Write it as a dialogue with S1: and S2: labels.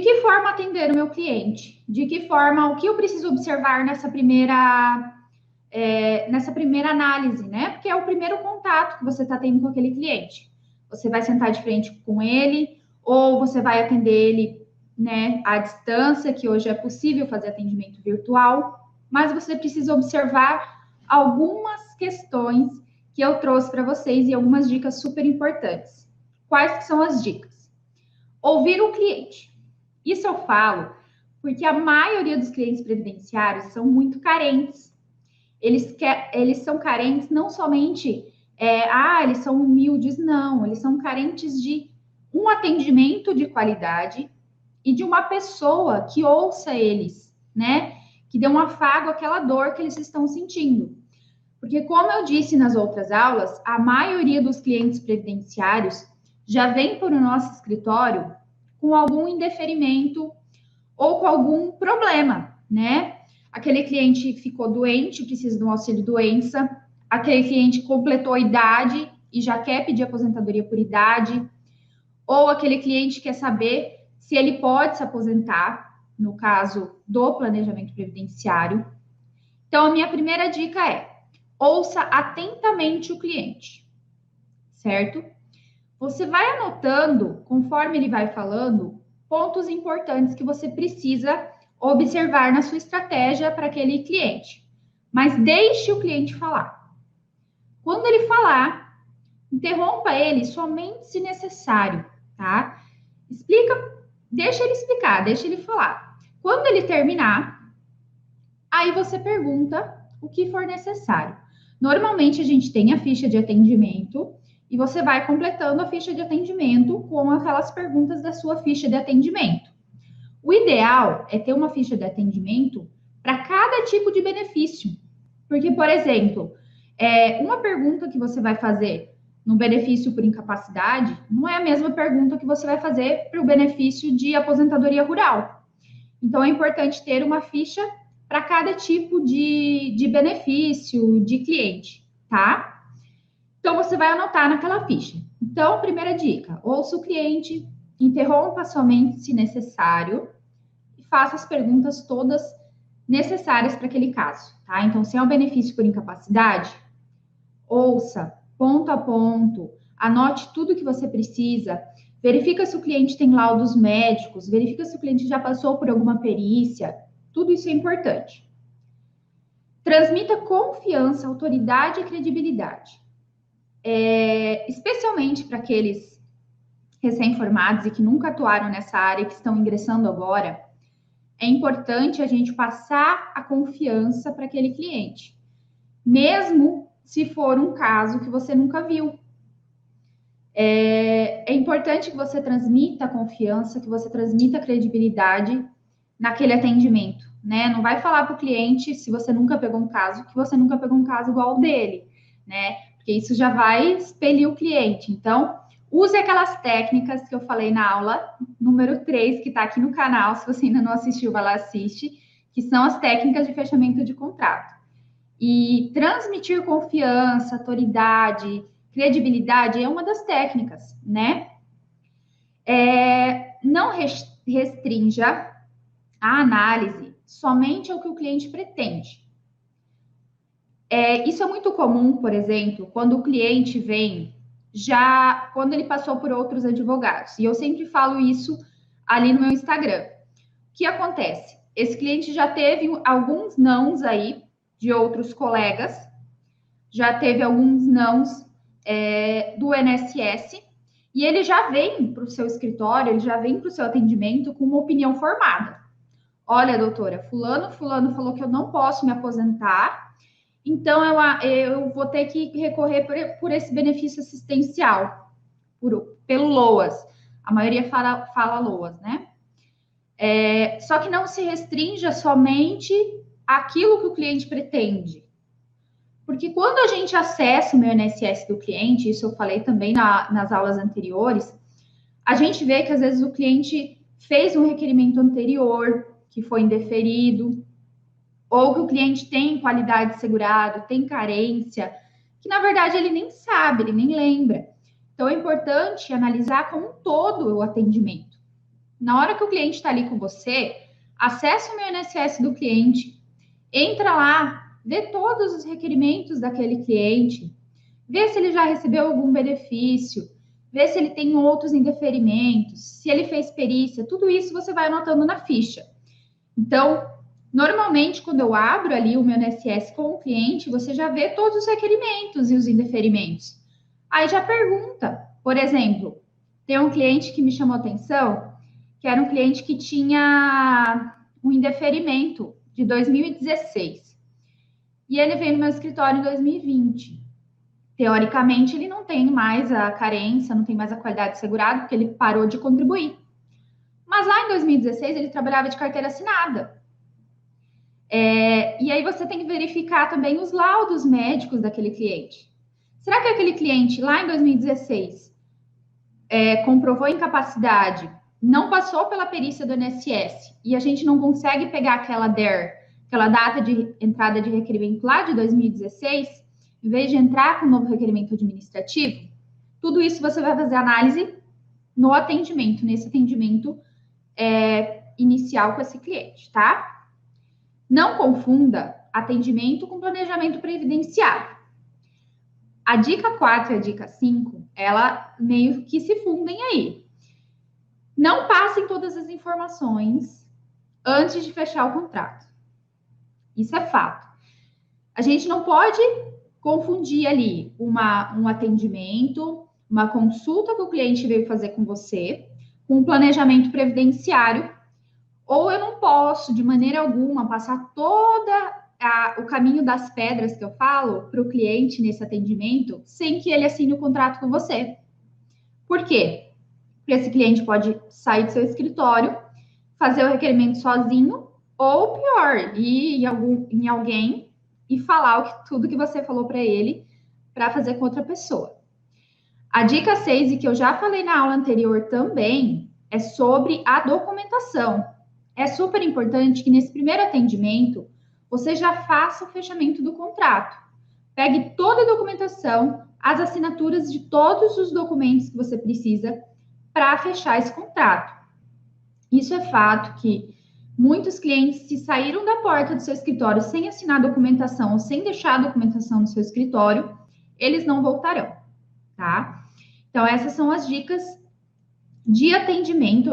S1: que forma atender o meu cliente? De que forma, o que eu preciso observar nessa primeira análise, né? Porque é o primeiro contato que você está tendo com aquele cliente. Você vai sentar de frente com ele, ou você vai atender ele, né, à distância, que hoje é possível fazer atendimento virtual, mas você precisa observar algumas questões que eu trouxe para vocês e algumas dicas super importantes. Quais que são as dicas? Ouvir o cliente. Isso eu falo porque a maioria dos clientes previdenciários são muito carentes. Eles são carentes não somente, eles são humildes, não. Eles são carentes de um atendimento de qualidade e de uma pessoa que ouça eles, né? Que dê um afago àquela dor que eles estão sentindo. Porque, como eu disse nas outras aulas, a maioria dos clientes previdenciários já vem para o nosso escritório com algum indeferimento ou com algum problema, né? Aquele cliente ficou doente, precisa de um auxílio-doença. Aquele cliente completou a idade e já quer pedir aposentadoria por idade. Ou aquele cliente quer saber se ele pode se aposentar, no caso do planejamento previdenciário. Então, a minha primeira dica é: ouça atentamente o cliente, certo? Você vai anotando, conforme ele vai falando, pontos importantes que você precisa observar na sua estratégia para aquele cliente. Mas deixe o cliente falar. Quando ele falar, interrompa ele somente se necessário, tá? Deixa ele explicar, deixa ele falar. Quando ele terminar, aí você pergunta o que for necessário. Normalmente a gente tem a ficha de atendimento e você vai completando a ficha de atendimento com aquelas perguntas da sua ficha de atendimento. O ideal é ter uma ficha de atendimento para cada tipo de benefício. Porque, por exemplo, uma pergunta que você vai fazer no benefício por incapacidade não é a mesma pergunta que você vai fazer para o benefício de aposentadoria rural. Então, é importante ter uma ficha para cada tipo de benefício de cliente, tá? Então, você vai anotar naquela ficha. Então, primeira dica: ouça o cliente, interrompa somente se necessário e faça as perguntas todas necessárias para aquele caso, tá? Então, se é um benefício por incapacidade, ouça ponto a ponto, anote tudo que você precisa, verifica se o cliente tem laudos médicos, verifica se o cliente já passou por alguma perícia, tudo isso é importante. Transmita confiança, autoridade e credibilidade. Especialmente para aqueles recém-formados e que nunca atuaram nessa área, que estão ingressando agora, é importante a gente passar a confiança para aquele cliente, mesmo se for um caso que você nunca viu. É importante que você transmita confiança, que você transmita credibilidade naquele atendimento, né? Não vai falar para o cliente, se você nunca pegou um caso, que você nunca pegou um caso igual ao dele, né? Porque isso já vai expelir o cliente. Então, use aquelas técnicas que eu falei na aula número 3, que está aqui no canal. Se você ainda não assistiu, vai lá, assiste, que são as técnicas de fechamento de contrato. E transmitir confiança, autoridade, credibilidade é uma das técnicas, né? Não restrinja a análise somente ao que o cliente pretende. Isso é muito comum, por exemplo, quando o cliente vem quando ele passou por outros advogados. E eu sempre falo isso ali no meu Instagram. O que acontece? Esse cliente já teve alguns nãos aí de outros colegas, já teve alguns nãos do INSS, e ele já vem para o seu escritório, ele já vem para o seu atendimento com uma opinião formada. Olha, doutora, fulano falou que eu não posso me aposentar, então eu vou ter que recorrer por esse benefício assistencial, pelo LOAS. A maioria fala LOAS, né? Só que não se restrinja somente àquilo que o cliente pretende. Porque quando a gente acessa o meu INSS do cliente, isso eu falei também nas aulas anteriores, a gente vê que às vezes o cliente fez um requerimento anterior que foi indeferido, ou que o cliente tem qualidade segurado, tem carência, que na verdade ele nem sabe, ele nem lembra. Então é importante analisar como um todo o atendimento. Na hora que o cliente está ali com você, acessa o meu INSS do cliente, entra lá, vê todos os requerimentos daquele cliente, vê se ele já recebeu algum benefício, vê se ele tem outros indeferimentos, se ele fez perícia, tudo isso você vai anotando na ficha. Então, normalmente, quando eu abro ali o meu INSS com o cliente, você já vê todos os requerimentos e os indeferimentos. Aí já pergunta, por exemplo, tem um cliente que me chamou atenção, que era um cliente que tinha um indeferimento de 2016. E ele veio no meu escritório em 2020. Teoricamente, ele não tem mais a carência, não tem mais a qualidade segurada, porque ele parou de contribuir. Mas lá em 2016, ele trabalhava de carteira assinada. E aí você tem que verificar também os laudos médicos daquele cliente. Será que aquele cliente lá em 2016 comprovou incapacidade, não passou pela perícia do INSS e a gente não consegue pegar aquela DER, aquela data de entrada de requerimento lá de 2016, em vez de entrar com um novo requerimento administrativo? Tudo isso você vai fazer análise no atendimento, nesse atendimento inicial com esse cliente, tá? Não confunda atendimento com planejamento previdenciário. A dica 4 e a dica 5, ela meio que se fundem aí. Não passem todas as informações antes de fechar o contrato. Isso é fato. A gente não pode confundir ali um atendimento, uma consulta que o cliente veio fazer com você, com um planejamento previdenciário, ou eu não posso, de maneira alguma, passar o caminho das pedras que eu falo para o cliente nesse atendimento sem que ele assine o contrato com você. Por quê? Porque esse cliente pode sair do seu escritório, fazer o requerimento sozinho, ou pior, ir em alguém e falar tudo que você falou para ele para fazer com outra pessoa. A dica 6, e que eu já falei na aula anterior também, é sobre a documentação. É super importante que nesse primeiro atendimento você já faça o fechamento do contrato. Pegue toda a documentação, as assinaturas de todos os documentos que você precisa para fechar esse contrato. Isso é fato que muitos clientes, se saíram da porta do seu escritório sem assinar a documentação ou sem deixar a documentação no seu escritório, eles não voltarão, tá? Então, essas são as dicas de atendimento.